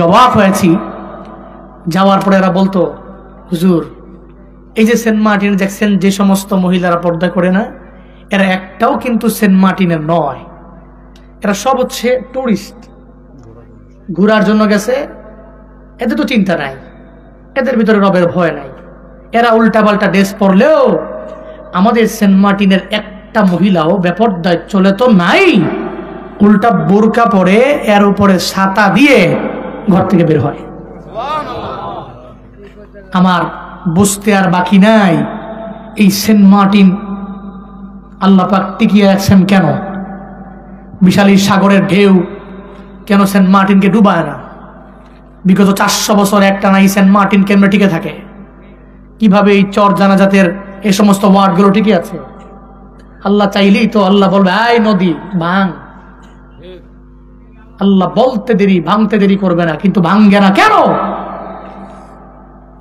অবাক হয়েছি। যাওয়ার পরে এরা বলতো, হুজুর এই যে সেন্ট মার্টিন দেখছেন যে সমস্ত মহিলারা পর্দা করে না, এরা একটাও কিন্তু সেন্ট মার্টিনের নয়, এরা সব হচ্ছে টুরিস্ট, ঘোরার জন্য গেছে, এদের তো চিন্তা নাই, এদের ভিতরে রবের ভয় নাই। এরা উল্টা পাল্টা ড্রেস পরলেও আমাদের সেন্ট মার্টিনের একটা মহিলাও বেপরদায় চলে তো নাই, উল্টা বোরকা পরে এর উপরে ছাতা দিয়ে ঘর থেকে বের হয়। আমার বুঝতে আর বাকি নাই এই সেন্ট মার্টিন আল্লাহ পাক টিকিয়ে রাখছেন কেন? বিশাল সাগরের ঢেউ কেন সেন্ট মার্টিনকে ডুবায় না? বিগত 400 বছর একটা নাই সেন্ট মার্টিন কেমনে টিকে থাকে? কিভাবে এই চর জানাজাতের এই সমস্ত ওয়ার্ডগুলো টিকে আছে? আল্লাহ চাইলেই তো আল্লাহ বলবে, এই নদী ভাঙ। আল্লাহ বলতে দেরি, ভাঙতে দেরি করবে না, কিন্তু ভাঙবে না কেন?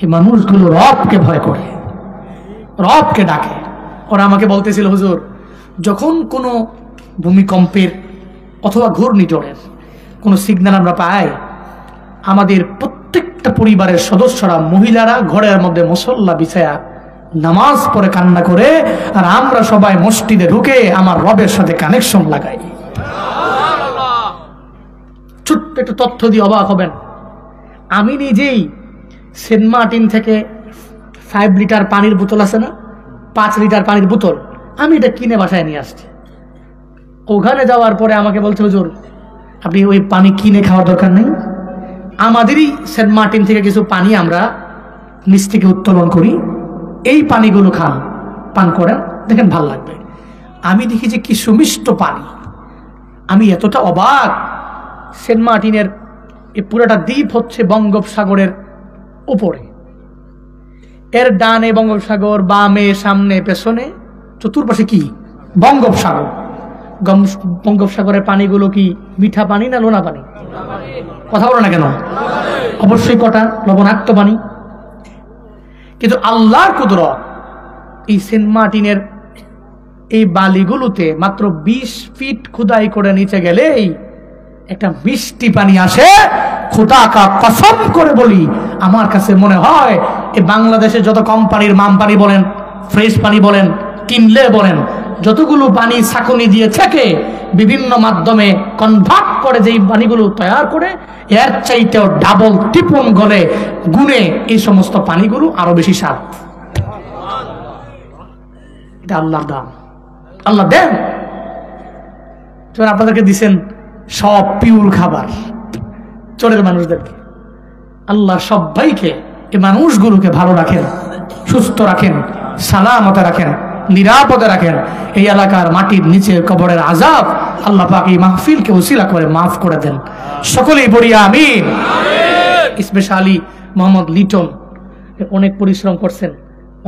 এই মানুষগুলো রবকে ভয় করে, রবকে ডাকে। ওরা আমাকে বলতেছিল, হুজুর যখন কোনো ভূমিকম্পের অথবা ঘূর্ণিঝড়ের কোনো সিগন্যাল আমরা পাই, আমাদের প্রত্যেকটা পরিবারের সদস্যরা, মহিলারা ঘরের মধ্যে মুসল্লা বিছায়া নামাজ পড়ে কান্না করে, আর আমরা সবাই মসজিদে ঢুকে আমার রবের সাথে কানেকশন লাগাই। ছোট্ট একটা তথ্য দিয়ে অবাক হবেন, আমি নিজেই সেন্ট মার্টিন থেকে 5 লিটার পানির বোতল আছে না, 5 লিটার পানির বোতল, আমি এটা কিনে বাসায় নিয়ে আসছি। ওখানে যাওয়ার পরে আমাকে বলছে, হুজুর আপনি ওই পানি কিনে খাওয়ার দরকার নেই, আমাদেরই সেন্ট মার্টিন থেকে কিছু পানি আমরা নিচ থেকে উত্তোলন করি, এই পানিগুলো খান, পান করেন, দেখেন ভাল লাগবে। আমি দেখি যে কি সুমিষ্ট পানি। আমি এতটা অবাক, সেন্ট মার্টিনের এই পুরোটা দ্বীপ হচ্ছে বঙ্গোপসাগরের উপরে, এর ডানে বঙ্গোপসাগর, বামে সামনে পেছনে চতুর্পাশে কি বঙ্গোপসাগর। বঙ্গোপসাগরের পানিগুলো কি মিঠা পানি না লোনা পানি? কথা বলো না কেন? অবশ্যই কটা লবণাক্ত পানি। কিন্তু আল্লাহর কুদরত, এই সেন্ট মার্টিনের এই বালিগুলোতে মাত্র 20 ফিট খুদাই করে নিচে গেলেই একটা মিষ্টি পানি আসে। খোদা কা কসম করে বলি, আমার কাছে মনে হয় এই বাংলাদেশে যত কোম্পানির মাম পানি বলেন, ফ্রেশ পানি বলেন, কিনলে বলেন, যতগুলো পানি ছাঁকুনি দিয়ে থেকে বিভিন্ন মাধ্যমে কনভার্ট করে যেই পানিগুলো তৈরি করে, এর চাইতেও ডাবল টিপন গলে গুণে এই সমস্ত পানিগুলো আরো বেশি স্বাদ। এটা আল্লাহর দান, আল্লাহ দেন। আপনাদেরকে দিচ্ছেন সব পিওর খাবার চোরের মানুষদেরকে। আল্লাহ সবাইকে, এই মানুষগুলোকে ভালো রাখেন, সুস্থ রাখেন, সালামতে রাখেন, নিরাপদে রাখেন। এই এলাকার মাটির নিচের কবরের আযাব আল্লাহ পাক এই মাহফিলকে ওসিলা করে মাফ করে দেন। সকলেই বলি আমিন। স্পেশালি মোহাম্মদ লিটন অনেক পরিশ্রম করছেন,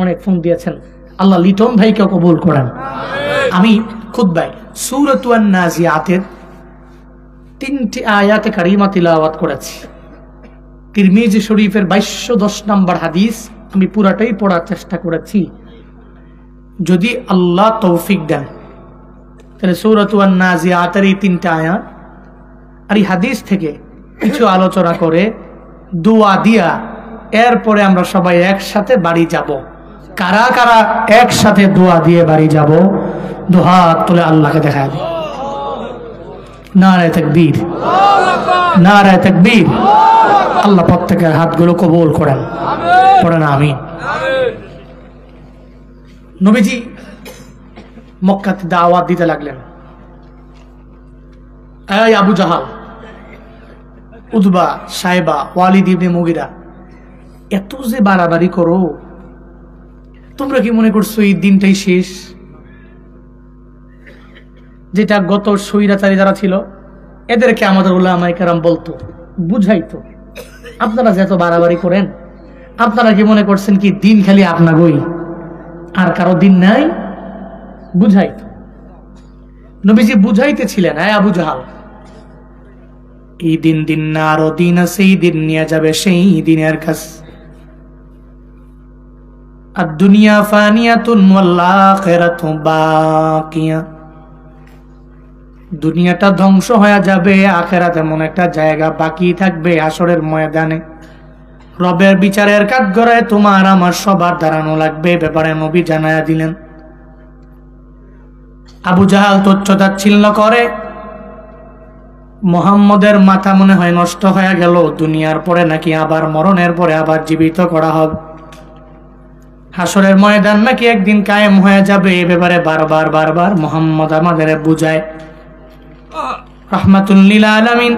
অনেক ফোন দিয়েছেন, আল্লাহ লিটন ভাইকে কবুল করেন। আমি খুতবায় সূরাতুন নাজিয়াতের 3টি আয়াতে কারিমা তিলাওয়াত করেছি। তিরমিজি শরীফের 2210 নম্বর হাদিস আমি পুরাটাই পড়ার চেষ্টা করেছি। যদি আল্লাহ তৌফিক দেন তাহলে সূরাতুন নাজিয়াতের এই 3টা আয়াত আর এই হাদিস থেকে কিছু আলোচনা করে দোয়া দিয়া এরপরে আমরা সবাই একসাথে বাড়ি যাব। কারা কারা একসাথে দোয়া দিয়ে বাড়ি যাব? দুহাত তুলে আল্লাহকে দেখায় দিই। নারায়ে তাকবীর, নারায়ে তাকবীর। আল্লাহ প্রত্যেকের হাতগুলো কবুল করেন, পড়েন আমিন। নবীজি মক্কাতে দাওয়াত দিতে লাগলেন। এই আবু জাহাল, উতবা, সাইবা, ওয়ালিদ ইবনে মুগিরা, এত যে বাড়াবাড়ি করো, তোমরা কি মনে করছো এই দিনটাই শেষ? যেটা গত স্বৈরাচারী যারা ছিল এদেরকে আমাদের উলামায়ে কেরাম বলতো, বুঝাইতো, আপনারা যে এত বাড়াবাড়ি করেন, আপনারা কি মনে করছেন কি দিন খালি আপনাগোই, আর কারো দিন নাই? বুঝাইতো। নবীজি বুঝাইতেছিলেন, হ্যাঁ আবু জাহাল, এই দিন দিন না, আরো দিন আছে, এই দিন নিয়ে যাবে সেই দিনের কাছে। আদ-দুনিয়া ফানিয়াতুন ওয়াল আখিরাতু বাকিয়া। দুনিয়াটা ধ্বংস হয়ে যাবে, আখেরাত এমন একটা জায়গা বাকি থাকবে হাসরের ময়দানে। রবের বিচারের কাঠগড়ায় তোমার আমার সবার দাঁড়ানো লাগবে, ব্যাপারে নবী জানায়া দিলেন। আবু জাহাল তুচ্ছ-তাচ্ছিল্য করে, মুহাম্মদের মাথা মনে হয় নষ্ট হয়ে গেল, দুনিয়ার পরে নাকি আবার মরণের পরে আবার জীবিত করা হবে, হাসরের ময়দান নাকি একদিন কায়েম হয়ে যাবে। এ ব্যাপারে বারবার বারবার মুহাম্মদ আমাদের বুঝায়। রাহমাতুল লিল আলামিন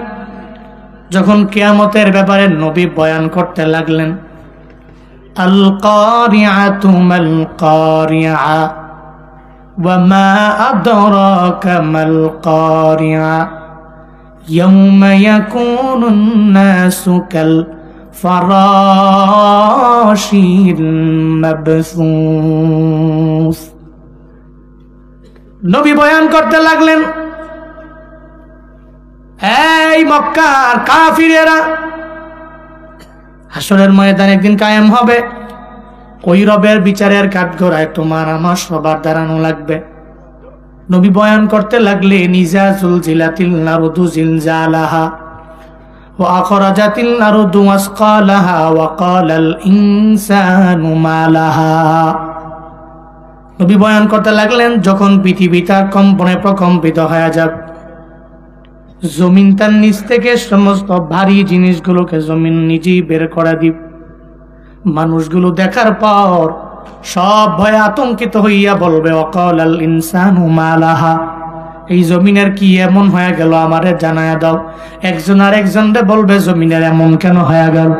যখন কিয়ামতের ব্যাপারে নবী বয়ান করতে লাগলেন, আল কারিআতু মাল কারিআ ওয়া মা আদরাকা মাল কারিআ ইয়াউমা ইয়াকুনুন নাসু কাল ফারাশিল মাবসুস। নবী বয়ান করতে লাগলেন, এই মক্কার কাফিরেরা, হাসরের ময়দান একদিন কায়েম হবে, ওই রবের বিচারের কাঠগড়ায় তোমার আমার সবার দাঁড়ানো লাগবে। নবী বয়ান করতে লাগলেন, ইজা জুলজিলাতিল আরদু জিলজালাহা ওয়া আখরাজাতিল আরদু আসকালাহা ওয়া ক্বালাল ইনসানু মা লাহা। নবী বয়ান করতে লাগলেন, যখন পৃথিবী তার কম্পনে প্রকম্পিত হয়ে যাবে, জমিন তার নিচ থেকে সমস্ত ভারী জিনিসগুলোকে জমিন নিজেই বের করে দিব, মানুষগুলো দেখার পর সব ভয়ে আতঙ্কিত হইয়া বলবে, ওয়াকালাল ইনসানু মা লাহা, এই জমিনের কি এমন হয়ে গেল আমারে জানায়া দাও। একজন আর একজনকে বলবে, জমিনের এমন কেন হয়ে গেল,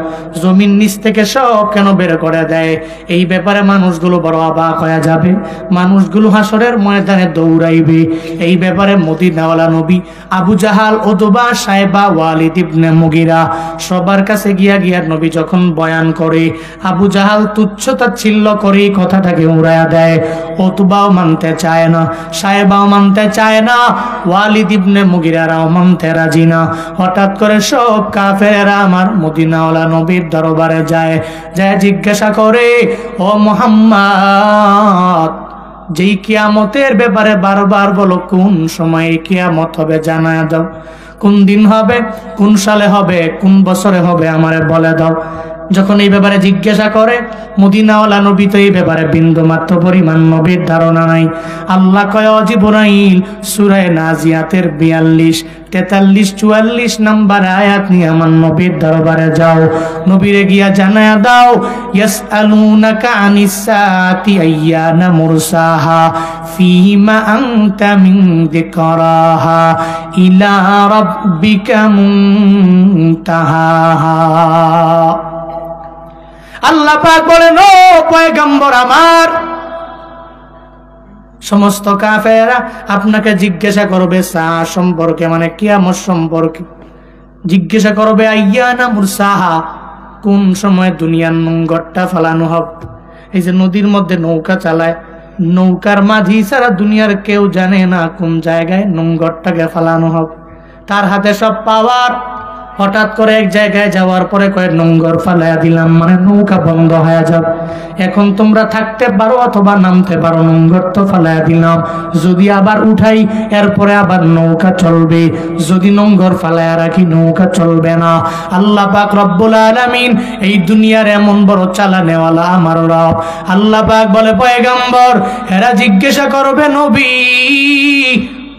জমিন নিচ থেকে সব কেন বের করে দেয়। এই ব্যাপারে মানুষগুলো বড় অবাক হয়ে যাবে, মানুষগুলো হাসরের ময়দানে দৌড়াইবে। এই ব্যাপারে মদিনাওয়ালা নবী আবু জাহাল, উতবা, সাইবা, ওয়ালিদ ইবনে মুগিরা সবার কাছে গিয়া নবী যখন বয়ান করে, আবু জাহাল তুচ্ছ-তাচ্ছিল্য করে কথাটাকে উড়াইয়া দেয়। উতবাও মানতে চায় না, সাইবাও মানতে চায় না, ওয়ালিদ ইবনে মুগিরারাও মানতে রাজি না। হঠাৎ করে সব কাফেরেরা আমার মদিনাওয়ালা নবীর দরবারে যায়, জিজ্ঞাসা করে, ও মুহাম্মদ, যেই কিয়ামতের ব্যাপারে বারবার বলো, কোন সময়ে কিয়ামত হবে জানায় দাও, কোন দিন হবে, কোন সালে হবে, কোন বছরে হবে আমারে বলে দাও। যখন এই ব্যাপারে জিজ্ঞাসা করে, মদিনাওয়ালা নবী তো এই ব্যাপারে বিন্দু মাত্র পরিমাণ নবীর ধারণা নাই। আল্লাহ কয়, ও জিবরাইল, সূরা নাজিয়াতের 42, 43, 44 নাম্বার আয়াত নিয়ে আমার নবীর দরবারে যাও, নবীরে গিয়া জানায়া দাও, ইয়াসআলুনাকা আনিস সাআতি আইয়ানা মুরসাহা ফীমা আনতা মিন যিকরাহা ইলা রাব্বিকা মুনতাহাহা। আল্লাহ পাক বলেন, ও পয়গম্বর আমার, সমস্ত কাফেররা আপনাকে জিজ্ঞাসা করবে সাআ সম্পর্কে, মানে কিয়ামত সম্পর্কে জিজ্ঞাসা করবে, আইয়ানা মুরসাহা, কোন সময় দুনিয়ার নোংরটা ফেলানো হবে। এই যে নদীর মধ্যে নৌকা চালায়, নৌকার মাঝি ছাড়া দুনিয়ার কেউ জানে না কোন জায়গায় নোংরটাকে ফেলানো হবে, তার হাতে সব পাওয়ার। হঠাৎ করে এক জায়গায় যাওয়ার পরে কয়ে নোংর ফালাইয়া দিলাম, মানে নৌকা বন্ধ হয়ে যাবে, এখন তোমরা থাকতে পারো অথবা নামতে পারো, নোংর তো ফালাইয়া দিলাম, যদি আবার উঠাই এরপরে আবার নৌকা চলবে, যদি নোংর ফালাইয়া রাখি নৌকা চলবে না। আল্লাহ পাক রব্বুল আলামিন এই দুনিয়ার এমন বড় চালানেওয়ালা আমার রব। আল্লাহ পাক বলে, পয়গম্বর, এরা জিজ্ঞাসা করবে নবী,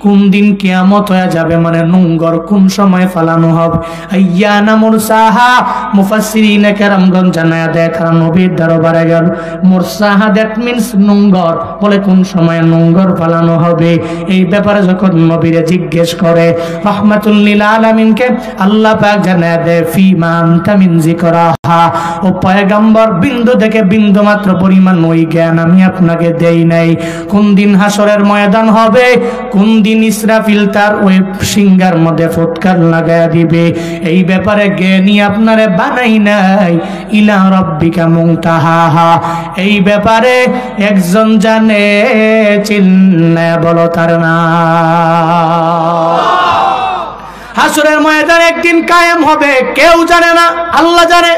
কোন দিন কিয়ামত হয়ে যাবে, মানে নোংর কোন সময় ফালানো হবে। আইয়ানা মুরসাহা, মুফাসসিরিনে কেরামগণ জানায়া দেয়, কারণ নবীর দরবারে গেল, মুরসাহা দ্যাট মিন্স নোংর, বলে কোন সময় নোংর ফালানো হবে। এই ব্যাপারে যখন নবীরে জিজ্ঞেস করে, রাহমাতুল লিল আলামিনকে আল্লাহ পাক জানায়া দেয়, ফীমা আনতা মিন যিকরাহা, ও পয়গম্বর, বিন্দু থেকে বিন্দু মাত্র পরিমাণ ওই জ্ঞান আমি আপনাকে দেই নাই। কোন দিন হাসরের ময়দান হবে, কোন দিন ইসরাফিল তার ওই সিংহার মধ্যে ফুৎকার লাগায়া দিবে, এই ব্যাপারে জ্ঞানী আপনারে বানাই নাই। ইলা রাব্বিকা মুনতাহাহা, এই ব্যাপারে একজন জানে, চিল্লা বলো তার নাম। হাসরের ময়দান একদিন কায়েম হবে, কেউ জানে না, আল্লাহ জানে।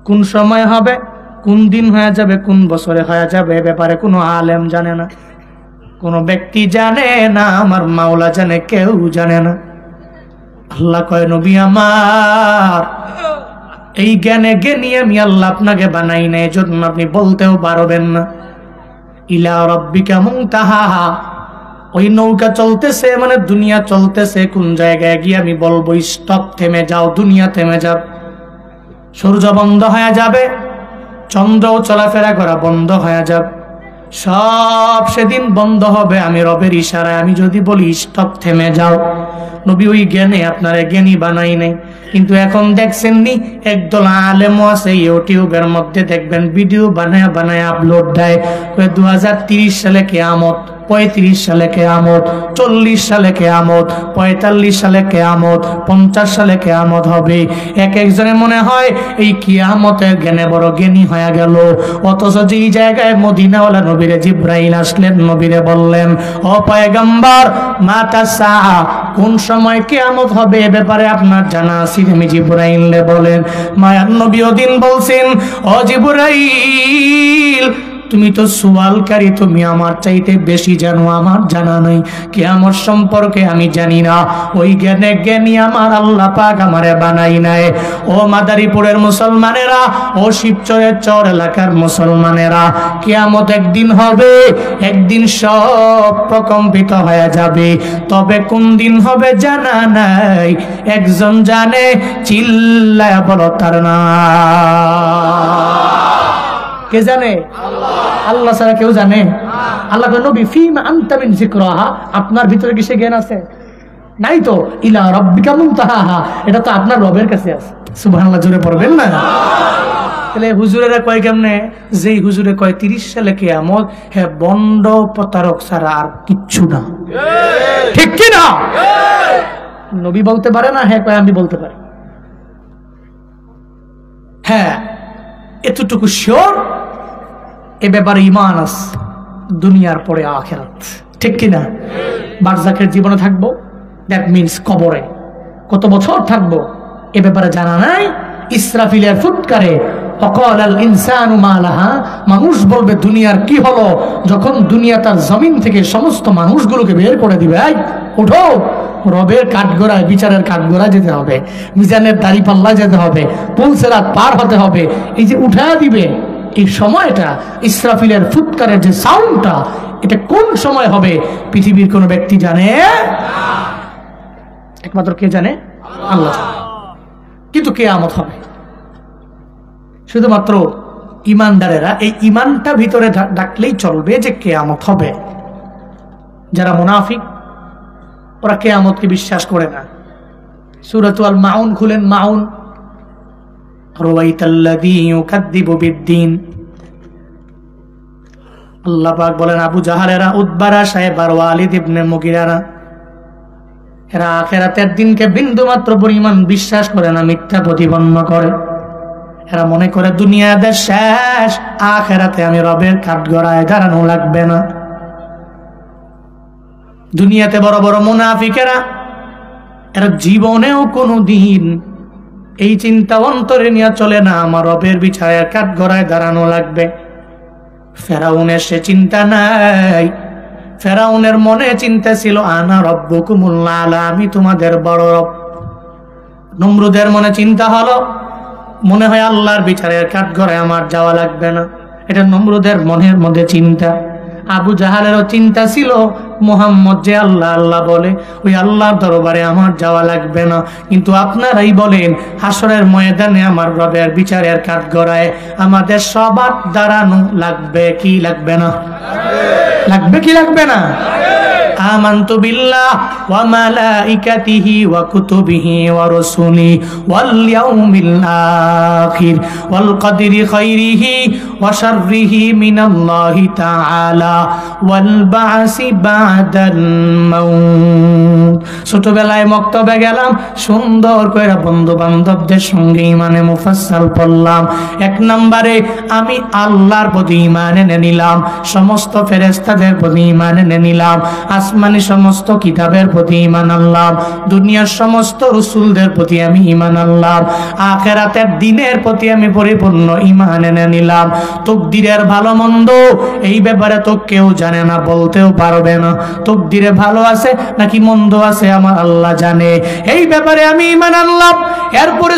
কোন সময় হবে, কোন দিন হয়ে যাবে, কোন বছরে হয়ে যাবে, এ ব্যাপারে কোনো আলেম জানে না, কোন ব্যক্তি জানে না, আমার মাওলা জানে, কেউ জানে না। আল্লাহ কয়, নবী আমার, এই জ্ঞানে জ্ঞানী আমি আল্লাহ আপনাকে বানাই না, এজন্য আপনি বলতেও পারবেন না। ইলা রাব্বিকা মুনতাহাহা, ওই নৌকা চলতেছে, মানে দুনিয়া চলতেছে, কোন জায়গায় গিয়ে আমি বলবো স্টপ, থেমে যাও, দুনিয়া থেমে যাও। সূর্য বন্ধ হয়ে যাবে, চন্দ্রও চলাফেরা করা বন্ধ হয়ে যাবে, সব সেদিন বন্ধ হবে আমি রবের ইশারায়। আমি যদি বলি স্টপ, থেমে যাও। নবী ওই জ্ঞানে আপনারা জ্ঞানী বানাই নাই। কিন্তু এখন দেখছেন নি, একদল আলেমও আছে ইউটিউবের মধ্যে, দেখবেন ভিডিও বানায় বানায় আপলোড দেয়, 2030 সালে কিয়ামত, 35 সালে কিয়ামত, 40 সালে কিয়ামত, 45 সালে কিয়ামত, 50 সালে কিয়ামত হবে। এক একজনের মনে হয় এই কিয়ামতের জ্ঞানে বড় জ্ঞানী হয়ে গেল। অথচ যেই জায়গায় মদিনাওয়ালা নবীরে জিব্রাইল আসলেন, নবীরে বললেন, ও পয়গম্বর, মাতা সাআ, কোন সময় কিয়ামত হবে এ ব্যাপারে আপনার জানা আছে? আমি জিব্রাইলে বলেন, মায়ার নবী ওদিন বলছেন, ও জিব্রাইল, তুমি তো সুয়ালকারী, তুমি আমার চাইতে বেশি জানো, আমার জানা নাই, কিয়ামত সম্পর্কে আমি জানি না। ওই জ্ঞানে জ্ঞানী আমার আল্লাহ পাক আমারে বানাই নাই। ও মাদারীপুরের মুসলমানেরা, ও শিবচরের চর এলাকার মুসলমানেরা, কিয়ামত একদিন হবে, একদিন সব প্রকম্পিত হয়ে যাবে, তবে কোন দিন হবে জানা নাই। একজন জানে, চিল্লায়া বলো তার নাম। কে জানে? আল্লাহ ছাড়া কেউ জানে? আল্লাহ কয়, নবী, ফিমা আনতা মিন যিকরাহা, আপনার ভিতরে কি সে জ্ঞান আছে? নাই তো। ইলা রাব্বিকা মুনতাহাহা, এটা তো আপনার রবের কাছে আছে। সুবহানাল্লাহ, জোরে পড়বেন না? তাহলে হুজুরেরা কয় কেমনে? যেই হুজুরে কয় 30 সালে কিয়ামত, হ্যাঁ বন্ড প্রতারক ছাড়া আর কিচ্ছু না। ঠিক কি না? নবী বলতে পারে না, হ্যাঁ কয় আমি বলতে পারি। হ্যাঁ, এতটুকু শিওর, এ ব্যাপারে ঈমান আছে, দুনিয়ার পরে আখিরাত। ঠিক কিনা? বারজাখের জীবনে থাকবো, দ্যাট মিনস কবরে কত বছর থাকবো এ ব্যাপারে জানা নাই। ইসরাফিলের ফুৎকারে অকাল আল ইনসানু মা লাহা, মানুষ বলবে দুনিয়ার কি হলো, যখন দুনিয়া তার জমিন থেকে সমস্ত মানুষগুলোকে বের করে দিবে, এই উঠো, রবের কাঠগড়ায়, বিচারের কাঠগড়ায় যেতে হবে, মিজানের দাড়ি পাল্লায় যেতে হবে, পুলসেরাত পার হতে হবে, এই যে উঠায় দিবে, এই সময়টা, ইসরাফিলের ফুৎকারের যে সাউন্ডটা, এটা কোন সময় হবে পৃথিবীর কোন ব্যক্তি জানে? একমাত্র কে জানে? আল্লাহ। কিন্তু কিয়ামত হবে, শুধুমাত্র ইমানদারেরা এই ইমানটা ভিতরে ডাকলেই চলবে যে কিয়ামত হবে। যারা মুনাফিক, ওরা কিয়ামতকে বিশ্বাস করে না। সূরাতুল মাউন খুলেন, মাউন, রাআইতাল্লাযী ইউকাযযিবু বিদ্দীন। আল্লাহ পাক বলেন, আবু জাহালেরা, উতবারা, সাহেবার, ওয়ালিদ ইবনে মুগিরারা, এরা আখিরাতের দিনকে বিন্দুমাত্র পরিমাণ বিশ্বাস করে না, মিথ্যা প্রতিপন্ন করে। এরা মনে করে দুনিয়াতে শেষ, আখিরাতে আমি রবের কাঠগড়ায় দাঁড়ানো লাগবে না। দুনিয়াতে বড় বড় মুনাফিকেরা, এরা জীবনেও কোনো দিন এই চিন্তা অন্তরে নিয়ে চলে না, আমার রবের বিচারের কাঠগড়ায় দাঁড়ানো লাগবে। ফেরাউনের সে চিন্তা নাই। ফেরাউনের মনে চিন্তা ছিল, আনা রব্বুকুমুল আলা, আমি তোমাদের বড় রব। নমরুদের মনে চিন্তা হলো, মনে হয় আল্লাহর বিচারের কাঠগড়ায় আমার যাওয়া লাগবে না, এটা নমরুদের মনের মধ্যে চিন্তা। আবু জাহালেরও চিন্তা ছিল, মুহাম্মদ যে আল্লাহ আল্লাহ বলে, ওই আল্লাহর দরবারে আমার যাওয়া লাগবে না। কিন্তু আপনারাই বলেন, হাসরের ময়দানে আমার রবের বিচারের কাঠগড়ায় আমাদের সবার দাঁড়ানো লাগবে কি লাগবে না? লাগবে কি লাগবে না? আমানতু বিল্লাহ ওয়া মালাইকাতিহি ওয়া কুতুবিহি ওয়া রাসূলিহি ওয়াল ইয়াউমিল আখির ওয়াল কদরি খাইরিহি ওয়া শাররিহি মিনাল্লাহি তাআলা ওয়াল বা'সি বা'দাল মাউত। ছোটবেলায় মক্তবে গেলাম, সুন্দর করে বন্ধু বান্ধবদের সঙ্গে ইমানে মুফাসসাল পড়লাম। 1 নম্বরে আমি আল্লাহর প্রতি ঈমান এনে নিলাম, সমস্ত ফেরেশতাদের প্রতি ঈমান এনে নিলাম, আসমানি সমস্ত কিতাবের প্রতি ঈমান আনলাম, দুনিয়ার সমস্ত রাসূলদের প্রতি আমি ঈমান আনলাম, আখিরাতের দিনের প্রতি আমি পরিপূর্ণ ঈমান এনে নিলাম। তাকদীরের ভালো মন্দ এই ব্যাপারে তো কেউ জানে না, বলতেও পারবে না। তাকদীরে ভালো আছে নাকি মন্দ আছে আমার আল্লাহ জানে। এই ব্যাপারে আমি ঈমান আনলাম। এরপরে